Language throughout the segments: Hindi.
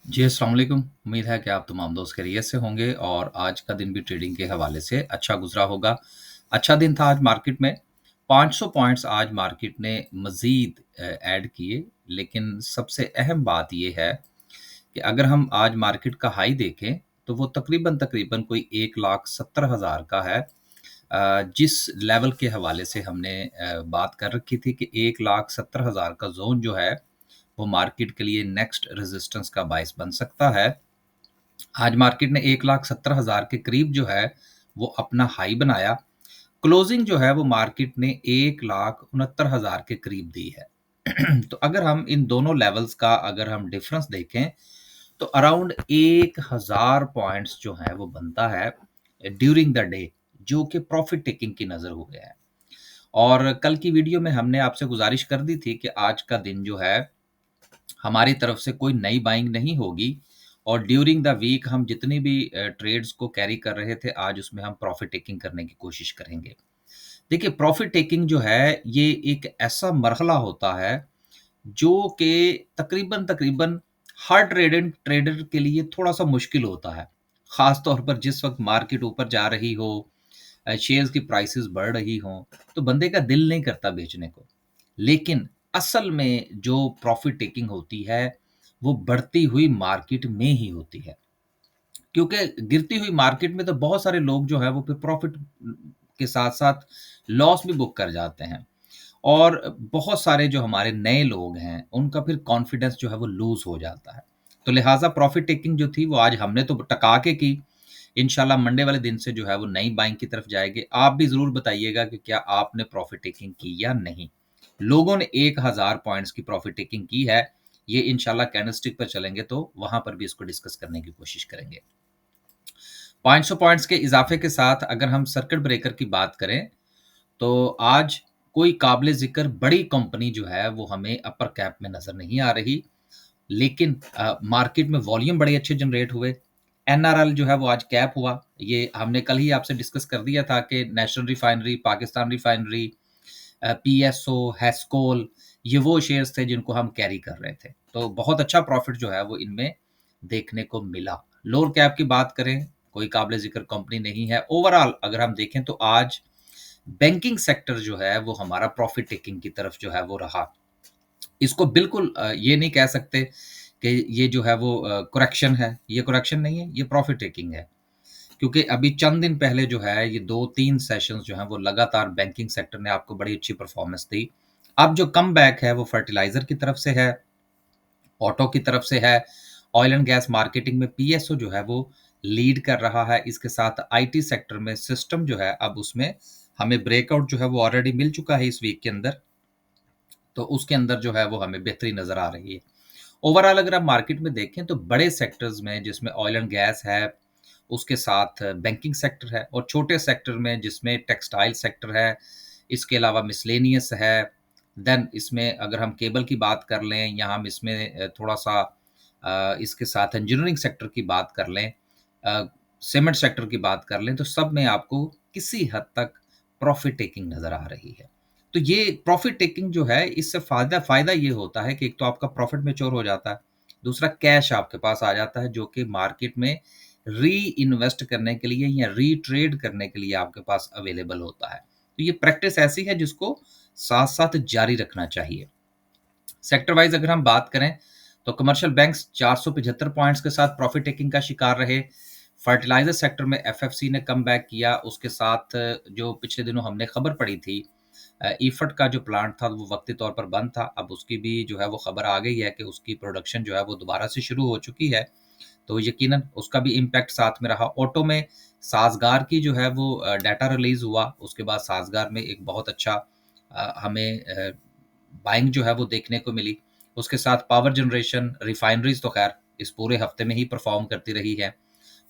जी, अस्सलाम वालेकुम। उम्मीद है कि आप तमाम दोस्त खैरियत से होंगे और आज का दिन भी ट्रेडिंग के हवाले से अच्छा गुज़रा होगा। अच्छा दिन था आज मार्केट में, 500 पॉइंट्स आज मार्केट ने मज़ीद ऐड किए, लेकिन सबसे अहम बात ये है कि अगर हम आज मार्केट का हाई देखें, तो वो तकरीबन कोई 1,70,000 का है। जिस लेवल के हवाले से हमने बात कर रखी थी कि 1,70,000 का ज़ोन जो है, वो मार्केट के लिए नेक्स्ट रेजिस्टेंस का बायस बन सकता है। आज मार्केट ने 1,70,000 के करीब जो है वो अपना हाई बनाया। क्लोजिंग जो है वो मार्केट ने 1,69,000 के करीब दी है। तो अगर हम इन दोनों लेवल्स का अगर हम डिफरेंस देखें तो अराउंड 1,000 पॉइंट्स जो है वो बनता है ड्यूरिंग द डे, जो कि प्रॉफिट टेकिंग की नज़र हो गया है। और कल की वीडियो में हमने आपसे गुज़ारिश कर दी थी कि आज का दिन जो है हमारी तरफ से कोई नई बाइंग नहीं होगी और ड्यूरिंग द वीक हम जितनी भी ट्रेड्स को कैरी कर रहे थे, आज उसमें हम प्रॉफिट टेकिंग करने की कोशिश करेंगे। देखिए, प्रॉफिट टेकिंग जो है, ये एक ऐसा मरहला होता है, जो कि तकरीबन हर ट्रेडर के लिए थोड़ा-सा मुश्किल होता है। ख़ास तौर पर जिस वक़्त मार्केट ऊपर जा रही हो, शेयर्स की प्राइसेस बढ़ रही हों, तो बंदे का दिल नहीं करता बेचने को। लेकिन असल में जो प्रॉफ़िट टेकिंग होती है, वो बढ़ती हुई मार्केट में ही होती है। क्योंकि गिरती हुई मार्केट में तो बहुत सारे लोग जो हैं वो फिर प्रॉफ़िट के साथ-साथ लॉस भी बुक कर जाते हैं। और बहुत सारे जो हमारे नए लोग हैं, उनका फिर कॉन्फिडेंस जो है वो लूज़ हो जाता है। तो लिहाज़ा प्रॉफ़िट टेकिंग जो थी वो आज हमने तो टका के की। इंशाल्लाह मंडे वाले दिन से जो है वो नई बाइंग की तरफ जाएँगे। आप भी ज़रूर बताइएगा कि क्या आपने प्रॉफ़िट टेकिंग की या नहीं? लोगों ने 1,000 पॉइंट्स की प्रॉफ़िट टेकिंग की है। ये इंशाल्लाह कैंडलस्टिक पर चलेंगे तो वहाँ पर भी इसको डिस्कस करने की कोशिश करेंगे। 500 पॉइंट्स के इज़ाफ़े के साथ अगर हम सर्किट ब्रेकर की बात करें, तो आज कोई काबिल ज़िक्र बड़ी कंपनी जो है वो हमें अपर कैप में नज़र नहीं आ रही। लेकिन मार्केट में वॉल्यूम बड़े अच्छे जनरेट हुए। एनआरएल जो है वो आज कैप हुआ। ये हमने कल ही आपसे डिस्कस कर दिया था कि national refinery, Pakistan refinery, PSO, Hascol, ये वो शेयर्स थे जिनको हम कैरी कर रहे थे। तो बहुत अच्छा प्रॉफ़िट जो है वो इनमें देखने को मिला। लोअर कैप की बात करें, कोई काबिल ज़िक्र कंपनी नहीं है। ओवरऑल अगर हम देखें तो आज बैंकिंग सेक्टर जो है वो हमारा प्रॉफ़िट टेकिंग की तरफ जो है वो रहा। इसको बिल्कुल ये नहीं कह सकते कि ये जो है वो करेक्शन है। ये करेक्शन नहीं है, ये प्रॉफ़िट टेकिंग है। क्योंकि अभी चंद दिन पहले जो है ये 2-3 सेशंस जो हैं वो लगातार बैंकिंग सेक्टर ने आपको बड़ी अच्छी परफ़ॉर्मेंस दी। अब जो कमबैक है वो फर्टिलाइज़र की तरफ से है, ऑटो की तरफ से है, ऑयल एंड गैस मार्केटिंग में पीएसओ जो है वो लीड कर रहा है। इसके साथ आईटी सेक्टर में सिस्टम जो है अब उसमें हमें ब्रेकआउट जो है वो ऑलरेडी मिल चुका है इस वीक के अंदर। तो उसके अंदर जो है वो हमें बेहतरी नज़र आ रही है। ओवरऑल अगर आप मार्केट में देखें तो बड़े सेक्टर्स में जिसमें ऑयल एंड गैस है, उसके साथ बैंकिंग सेक्टर है और छोटे सेक्टर में जिसमें टेक्सटाइल सेक्टर है, इसके अलावा मिसलेनियस है, देन इसमें अगर हम केबल की बात कर लें या हम इसमें थोड़ा-सा इसके साथ इंजीनियरिंग सेक्टर की बात कर लें, अ, सीमेंट सेक्टर की बात कर लें, तो सब में आपको किसी हद तक प्रॉफ़िट टेकिंग नज़र आ रही है। तो ये प्रॉफ़िट टेकिंग जो है इससे फ़ायदा ये होता है कि एक तो आपका प्रॉफ़िट मैच्योर हो जाता है, दूसरा कैश आपके पास आ जाता है जो कि मार्केट में री-इन्वेस्ट करने के लिए या री-ट्रेड करने के लिए आपके पास अवेलेबल होता है। तो ये प्रैक्टिस ऐसी है जिसको साथ-साथ जारी रखना चाहिए। सेक्टर वाइज़ अगर हम बात करें, तो कमर्शियल बैंक्स 475 पॉइंट्स के साथ प्रॉफ़िट टेकिंग का शिकार रहे। फर्टिलाइज़र सेक्टर में एफएफसी ने कमबैक किया, उसके साथ जो पिछले दिनों हमने खबर पढ़ी थी ईफट का जो प्लांट था वो वक़्ती तौर पर बंद था, अब उसकी भी जो है वो खबर आ गई है कि उसकी प्रोडक्शन जो है वो दोबारा से शुरू हो चुकी है, तो यकीनन उसका भी इम्पैक्ट साथ में रहा। ऑटो में साज़गार की जो है वो डाटा रिलीज़ हुआ, उसके बाद साज़गार में एक बहुत अच्छा हमें बाइंग जो है वो देखने को मिली। उसके साथ पावर जनरेशन, रिफाइनरीज़ तो ख़ैर इस पूरे हफ़्ते में ही परफ़ॉर्म करती रही है।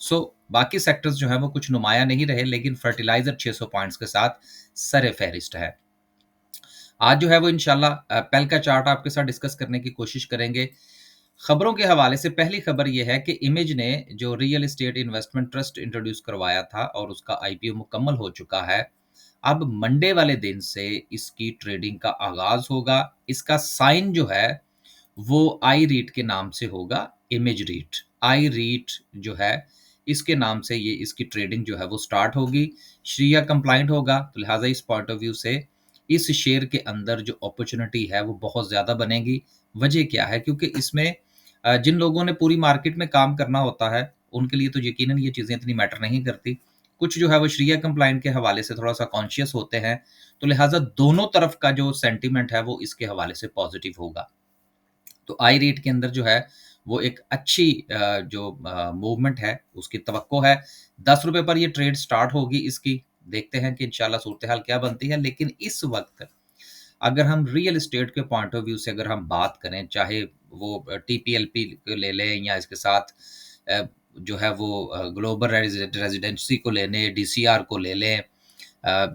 सो बाकी सेक्टर्स जो हैं वो कुछ नुमायाँ नहीं रहे, लेकिन फर्टिलाइज़र 600 पॉइंट्स के साथ सर-ए-फ़हरिस्त है। आज जो है वो इंशाल्लाह पेल का चार्ट आपके साथ डिस्कस करने की कोशिश करेंगे। खबरों के हवाले से पहली खबर ये है कि इमेज ने जो real estate investment trust introduce करवाया था और उसका आईपीओ मुकम्मल हो चुका है। अब मंडे वाले दिन से इसकी ट्रेडिंग का आगाज़ होगा। इसका साइन जो है वो आई रीट के नाम से होगा, इमेज रीट। आई रीट जो है, इसके नाम से ये इसकी ट्रेडिंग जो है वो स्टार्ट होगी। शरिया कंप्लाइंट होगा, तो लिहाजा इस पॉइंट ऑफ व्यू से इस शेयर के अंदर जो अपॉर्चुनिटी है वो बहुत ज़्यादा बनेगी। वजह क्या है? क्योंकि इसमें जिन लोगों ने पूरी मार्केट में काम करना होता है, उनके लिए तो यकीनन ये चीज़ें इतनी मैटर नहीं करती। कुछ जो है वो शरिया कंप्लाइंट के हवाले से थोड़ा-सा कॉन्शियस होते हैं, तो लिहाजा दोनों तरफ का जो सेंटीमेंट है वो इसके हवाले से पॉज़िटिव होगा। तो आई रेट के अंदर जो है वो एक अच्छी जो मूवमेंट है उसकी तवक्को है। ₹10 पर ये ट्रेड स्टार्ट होगी इसकी। देखते हैं कि इंशाल्लाह सूरत-ए-हाल क्या बनती है। लेकिन इस वक़्त अगर हम रियल एस्टेट के पॉइंट ऑफ व्यू से अगर हम बात करें, चाहे वो टीपीएलपी ले लें या इसके साथ अ, जो है वो ग्लोबल रेज़िडेंसी को ले लें, डीसीआर को ले लें, अ,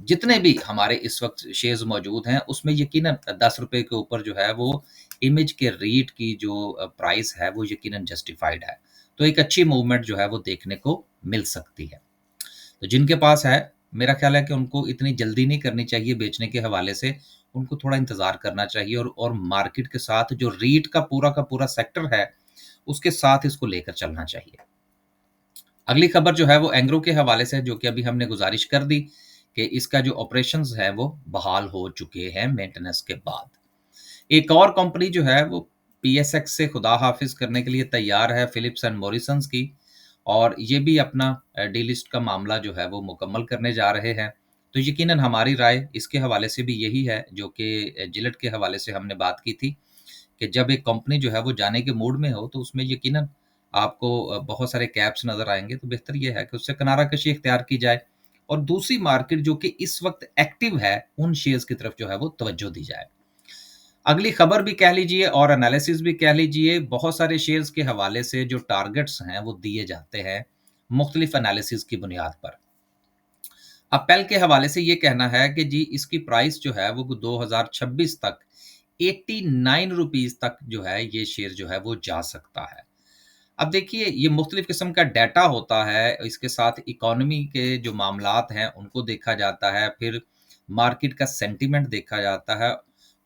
जितने भी हमारे इस वक़्त शेयर्स मौजूद हैं, उसमें यकीनन ₹10 के ऊपर जो है वो इमेज के रीट की जो प्राइस है वो यकीनन जस्टिफाइड है। तो एक अच्छी मूवमेंट जो है वो देखने को मिल सकती है। तो जिनके पास है, मेरा ख़्याल है कि उनको इतनी जल्दी नहीं करनी चाहिए बेचने के हवाले से, उनको थोड़ा इंतज़ार करना चाहिए और मार्केट के साथ जो रीट का पूरा सेक्टर है, उसके साथ इसको लेकर चलना चाहिए। अगली खबर जो है वो एंग्रो के हवाले से है, जो कि अभी हमने गुज़ारिश कर दी कि इसका जो ऑपरेशंस है वो बहाल हो चुके हैं मेंटेनेंस के बाद। एक और कंपनी जो है वो पीएसएक्स से खुदा हाफ़िज़ करने के लिए तैयार है, फिलिप्स एंड मॉरिसन्स की, और ये भी अपना डीलिस्ट का मामला जो है वो मुकम्मल करने जा रहे हैं। तो यकीनन हमारी राय इसके हवाले से भी यही है, जो कि जिलेट के हवाले से हमने बात की थी कि जब एक कंपनी जो है वो जाने के मूड में हो, तो उसमें यकीनन आपको बहुत सारे कैप्स नज़र आएँगे, तो बेहतर ये है कि उससे किनारा-कशी इख्तियार की जाए और दूसरी मार्केट जो कि इस वक़्त एक्टिव है, उन शेयर्स की तरफ जो है वो तवज्जो दी जाए। अगली खबर भी कह लीजिए और एनालिसिस भी कह लीजिए, बहुत सारे शेयर्स के हवाले से जो टारगेट्स हैं, वो दिए जाते हैं, मुख्तलिफ एनालिसिस की बुनियाद पर। अब पेल के हवाले से ये कहना है कि जी इसकी प्राइस जो है वो 2026 तक ₹89 तक जो है ये शेयर जो है वो जा सकता है। अब देखिए ये मुख्तलिफ किस्म का डाटा होता है, इसके साथ इकोनॉमी के जो मामलात हैं उनको देखा जाता है, फिर मार्केट का सेंटीमेंट देखा जाता है,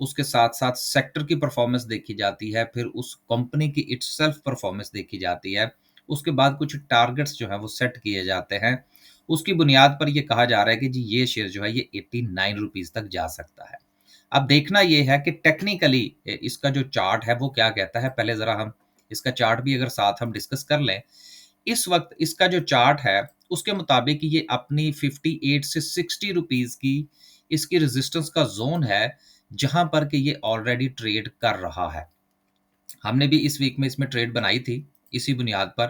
उसके साथ-साथ सेक्टर की परफ़ॉर्मेंस देखी जाती है, फिर उस कंपनी की इटसेल्फ परफ़ॉर्मेंस देखी जाती है। उसके बाद कुछ टारगेट्स जो हैं वो सेट किए जाते हैं। उसकी बुनियाद पर ये कहा जा रहा है कि जी ये शेयर जो है ये ₹89 तक जा सकता है। अब देखना ये है कि टेक्निकली इसका जो चार्ट है वो क्या कहता है, पहले ज़रा हम इसका चार्ट भी अगर साथ हम डिस्कस कर लें। इस वक़्त इसका जो चार्ट है, उसके मुताबिक ये अपनी 58 से ₹60 की इसकी रेज़िस्टेंस का ज़ोन है, जहाँ पर कि ये ऑलरेडी ट्रेड कर रहा है। हमने भी इस वीक में इसमें ट्रेड बनाई थी, इसी बुनियाद पर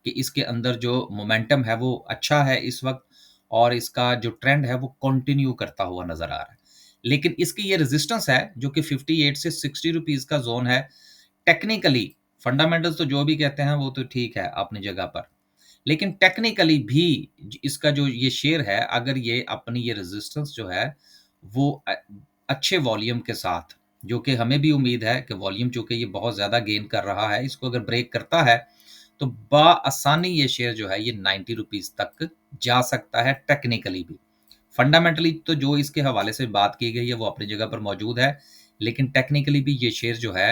कि इसके अंदर जो मोमेंटम है वो अच्छा है इस वक़्त और इसका जो ट्रेंड है वो कंटिन्यू करता हुआ नज़र आ रहा है। लेकिन इसकी ये रेज़िस्टेंस है जो कि 58 से ₹60 का ज़ोन है। टेक्निकली फंडामेंटल्स तो जो भी कहते हैं वो तो ठीक है अपनी जगह पर। लेकिन टेक्निकली भी इसका जो ये शेयर है, अगर ये अपनी ये रेजिस्टेंस जो है वो अच्छे वॉल्यूम के साथ, जो कि हमें भी उम्मीद है कि वॉल्यूम चूंकि ये बहुत ज़्यादा गेन कर रहा है, इसको अगर ब्रेक करता है तो बआसानी ये शेयर जो है ये ₹90 तक जा सकता है टेक्निकली भी। फंडामेंटली तो जो इसके हवाले से बात की गई है वो अपनी जगह पर मौजूद है, लेकिन टेक्निकली भी ये शेयर जो है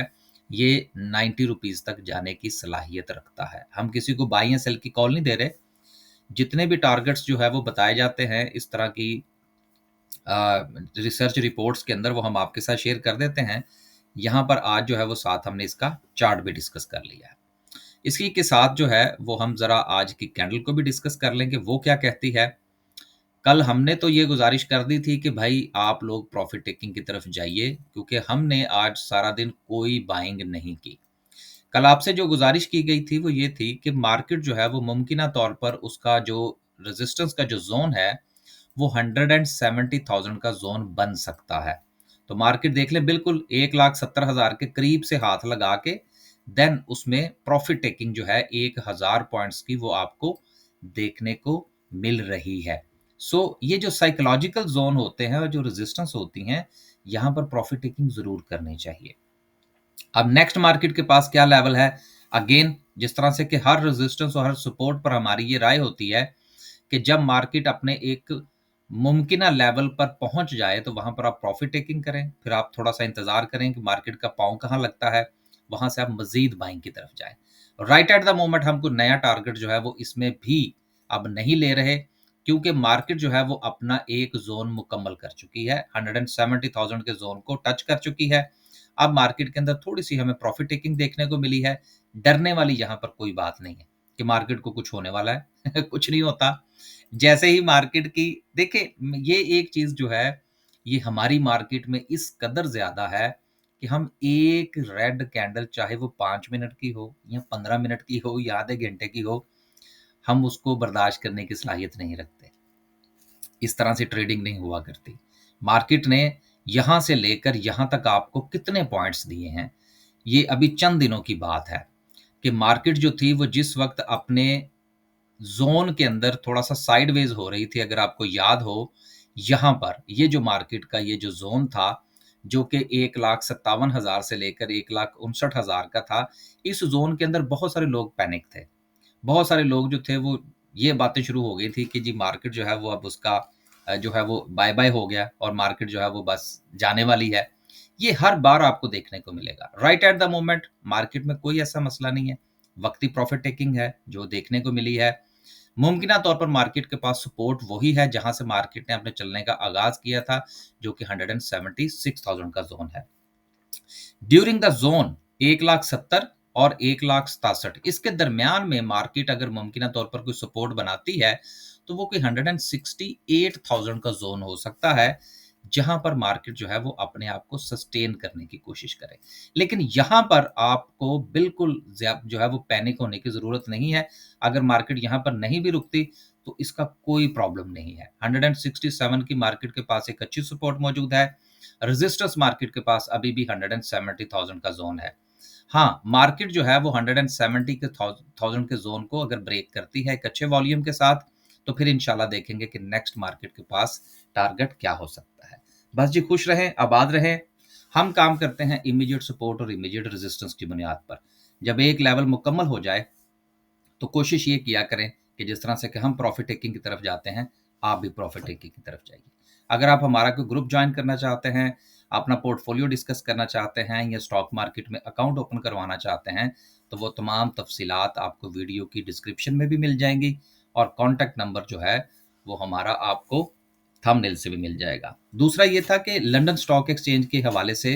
ये ₹90 तक जाने की सलाहियत रखता है। हम किसी को बाय या सेल की कॉल नहीं दे रहे। जितने भी टारगेट्स जो है वो बताए जाते हैं इस तरह की रिसर्च रिपोर्ट्स के अंदर, वो हम आपके साथ शेयर कर देते हैं। यहाँ पर आज जो है वो साथ हमने इसका चार्ट भी डिस्कस कर लिया है। इसी के साथ जो है वो हम ज़रा आज की कैंडल को भी डिस्कस कर लें कि वो क्या कहती है। कल हमने तो ये गुज़ारिश कर दी थी कि भाई आप लोग प्रॉफ़िट टेकिंग की तरफ जाइए, क्योंकि हमने आज सारा दिन कोई बाइंग नहीं की। कल आपसे जो गुज़ारिश की गई थी वो ये थी कि मार्केट जो है वो मुमकिना तौर पर उसका जो रेज़िस्टेंस का जो ज़ोन है वो 170,000 का ज़ोन बन सकता है। तो मार्केट देख लें बिल्कुल 1,70,000 के करीब से हाथ लगा के देन उसमें प्रॉफ़िट टेकिंग जो है 1,000 पॉइंट्स की वो आपको देखने को मिल रही है। ये जो साइकोलॉजिकल ज़ोन होते हैं और जो रेज़िस्टेंस होती हैं, यहाँ पर प्रॉफ़िट टेकिंग ज़रूर करनी चाहिए। अब नेक्स्ट मार्केट के पास क्या लेवल है? अगेन जिस तरह से कि हर रेजिस्टेंस और हर सपोर्ट पर हमारी ये राय होती है कि जब मार्केट अपने एक मुमकिना लेवल पर पहुँच जाए तो वहाँ पर आप प्रॉफ़िट टेकिंग करें, फिर आप थोड़ा-सा इंतज़ार करें कि मार्केट का पाँव कहाँ लगता है, वहाँ से आप मज़ीद बाइंग की तरफ जाएँ। राइट एट द मोमेंट हम कोई नया टारगेट जो है वो इसमें भी अब नहीं ले रहे, क्योंकि मार्केट जो है वो अपना एक ज़ोन मुकम्मल कर चुकी है, 170,000 के ज़ोन को टच कर चुकी है। अब मार्केट के अंदर थोड़ी-सी हमें प्रॉफ़िट टेकिंग देखने को मिली है, डरने वाली यहाँ पर कोई बात नहीं है कि मार्केट को कुछ होने वाला है, कुछ नहीं होता। जैसे ही मार्केट की देखिए ये एक चीज़ जो है, ये हमारी मार्केट में इस कदर ज़्यादा है कि हम एक रेड कैंडल चाहे वो 5 मिनट की हो या 15 मिनट की हो या आधे घंटे की हो, हम उसको बर्दाश्त करने की सलाहियत नहीं रखते। इस तरह से ट्रेडिंग नहीं हुआ करती। मार्केट ने यहाँ से लेकर यहाँ तक आपको कितने पॉइंट्स दिए हैं, ये अभी चंद दिनों की बात है कि मार्केट जो थी वो जिस वक़्त अपने ज़ोन के अंदर थोड़ा-सा साइडवेज़ हो रही थी, अगर आपको याद हो, यहाँ पर ये जो मार्केट का ये जो ज़ोन था, जो कि 1,57,000 से लेकर 1,59,000 का था, इस ज़ोन के अंदर बहुत सारे लोग पैनिक थे। बहुत सारे लोग जो थे वो ये बातें शुरू हो गई थी कि जी मार्केट जो है वो अब उसका जो है वो बाय-बाय हो गया और मार्केट जो है वो बस जाने वाली है। ये हर बार आपको देखने को मिलेगा। Right at the moment market में कोई ऐसा मसला नहीं है। वक़्ती प्रॉफ़िट टेकिंग है, जो देखने को मिली है। मुमकिना तौर पर मार्केट के पास सपोर्ट वही है जहाँ से मार्केट ने अपने चलने का आगाज़ किया था, जो कि 176,000 का ज़ोन है। ड्यूरिंग द ज़ोन 1,70,000 और 1,67,000 इसके दरमियान में मार्केट अगर मुमकिना तौर पर कोई सपोर्ट बनाती है, तो वो कोई 168,000 का ज़ोन हो सकता है, जहाँ पर मार्केट जो है वो अपने आप को सस्टेन करने की कोशिश करे। लेकिन यहाँ पर आपको बिल्कुल जो है वो पैनिक होने की ज़रूरत नहीं है। अगर मार्केट यहाँ पर नहीं भी रुकती, तो इसका कोई प्रॉब्लम नहीं है। 167 की मार्केट के पास एक अच्छी सपोर्ट मौजूद है। रेजिस्टेंस मार्केट के पास अभी भी 170,000 का ज़ोन है। हाँ, मार्केट जो है वो 170 के थाउज़ेंड के ज़ोन को अगर ब्रेक करती है एक अच्छे वॉल्यूम के साथ, तो फिर इंशाल्लाह देखेंगे कि नेक्स्ट मार्केट के पास टारगेट क्या हो सकता है। बस जी खुश रहें, आबाद रहें। हम काम करते हैं इमीडिएट सपोर्ट और इमीडिएट रेजिस्टेंस की बुनियाद पर। जब एक लेवल मुकम्मल हो जाए, तो कोशिश ये किया करें कि जिस तरह से कि हम प्रॉफ़िट टेकिंग की तरफ जाते हैं, आप भी प्रॉफ़िट टेकिंग की तरफ जाइए। अगर आप हमारा कोई ग्रुप जॉइन करना चाहते हैं, अपना पोर्टफोलियो डिस्कस करना चाहते हैं या स्टॉक मार्केट में अकाउंट ओपन करवाना चाहते हैं, तो वो तमाम तफ़सीलात आपको वीडियो की डिस्क्रिप्शन में भी मिल जाएँगी और कॉन्टैक्ट नंबर जो है, वो हमारा आपको थंबनेल से भी मिल जाएगा। दूसरा ये था कि लंदन स्टॉक एक्सचेंज के हवाले से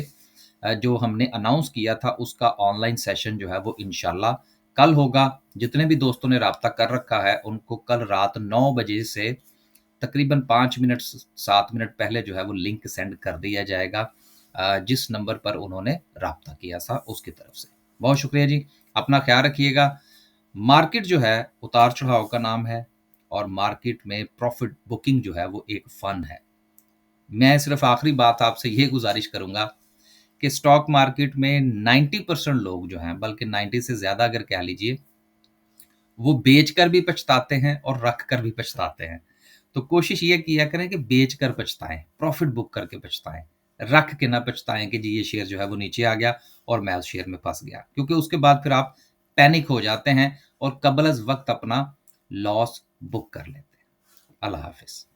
जो हमने अनाउंस किया था उसका ऑनलाइन सेशन जो है वो इंशाल्लाह कल होगा। जितने भी दोस्तों ने राब्ता कर रखा है उनको कल रात 9 बजे से तकरीबन 5 मिनट 7 मिनट पहले जो है वो लिंक सेंड कर दिया जाएगा जिस नंबर पर उन्होंने राब्ता किया था उसकी तरफ से। बहुत शुक्रिया जी, अपना ख्याल रखिएगा। मार्केट जो है उतार-चढ़ाव का नाम है और मार्केट में प्रॉफ़िट बुकिंग जो है वो एक फ़न है। मैं सिर्फ़ आखिरी बात आपसे ये गुज़ारिश करूँगा कि स्टॉक मार्केट में 90% लोग जो हैं, बल्कि 90 से ज़्यादा अगर कह लीजिए, वो बेचकर भी पछताते हैं और रख कर भी पछताते हैं। तो कोशिश ये किया करें कि बेचकर पछताएँ, प्रॉफ़िट बुक करके पछताएँ, रख के ना पछताएँ कि जी ये शेयर जो है वो नीचे आ गया और मैं उस शेयर में फँस गया। क्योंकि उसके बाद फिर आप पैनिक हो जाते हैं और कबल अज़ वक़्त अपना लॉस बुक कर लेते हैं। अल्लाह हाफ़िज़।